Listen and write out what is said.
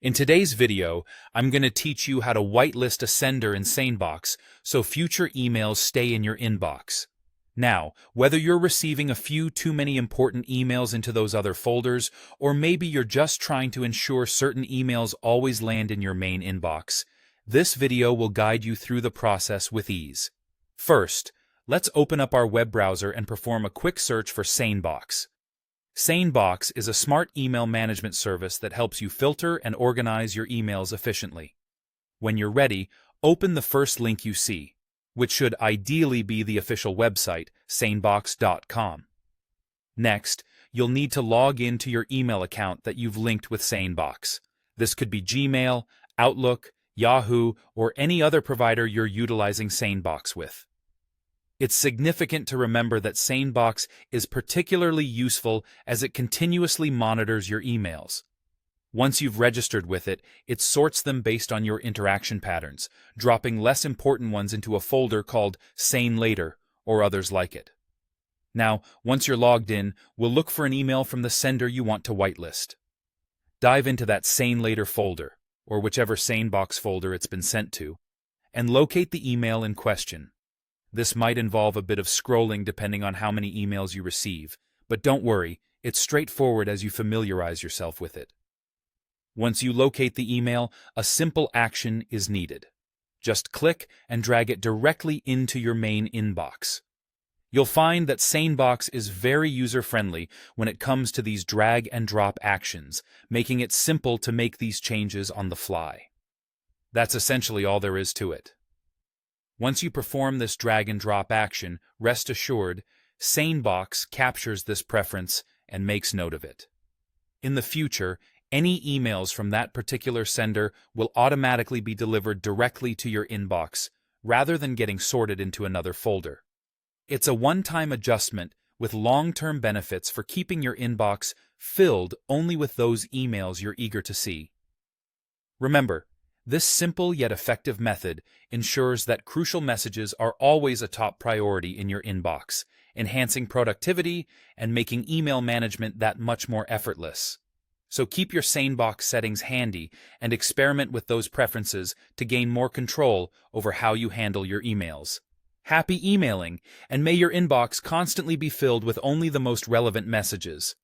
In today's video, I'm going to teach you how to whitelist a sender in SaneBox so future emails stay in your inbox. Now, whether you're receiving a few too many important emails into those other folders, or maybe you're just trying to ensure certain emails always land in your main inbox, this video will guide you through the process with ease. First, let's open up our web browser and perform a quick search for SaneBox. SaneBox is a smart email management service that helps you filter and organize your emails efficiently. When you're ready, open the first link you see, which should ideally be the official website, sanebox.com. Next, you'll need to log in to your email account that you've linked with SaneBox. This could be Gmail, Outlook, Yahoo, or any other provider you're utilizing SaneBox with. It's significant to remember that SaneBox is particularly useful as it continuously monitors your emails. Once you've registered with it, it sorts them based on your interaction patterns, dropping less important ones into a folder called Sane Later or others like it. Now, once you're logged in, we'll look for an email from the sender you want to whitelist. Dive into that Sane Later folder, or whichever SaneBox folder it's been sent to, and locate the email in question. This might involve a bit of scrolling depending on how many emails you receive, but don't worry, it's straightforward as you familiarize yourself with it. Once you locate the email, a simple action is needed. Just click and drag it directly into your main inbox. You'll find that SaneBox is very user-friendly when it comes to these drag and drop actions, making it simple to make these changes on the fly. That's essentially all there is to it. Once you perform this drag-and-drop action, rest assured, SaneBox captures this preference and makes note of it. In the future, any emails from that particular sender will automatically be delivered directly to your inbox, rather than getting sorted into another folder. It's a one-time adjustment with long-term benefits for keeping your inbox filled only with those emails you're eager to see. Remember, this simple yet effective method ensures that crucial messages are always a top priority in your inbox, enhancing productivity and making email management that much more effortless. So keep your SaneBox settings handy and experiment with those preferences to gain more control over how you handle your emails. Happy emailing, and may your inbox constantly be filled with only the most relevant messages.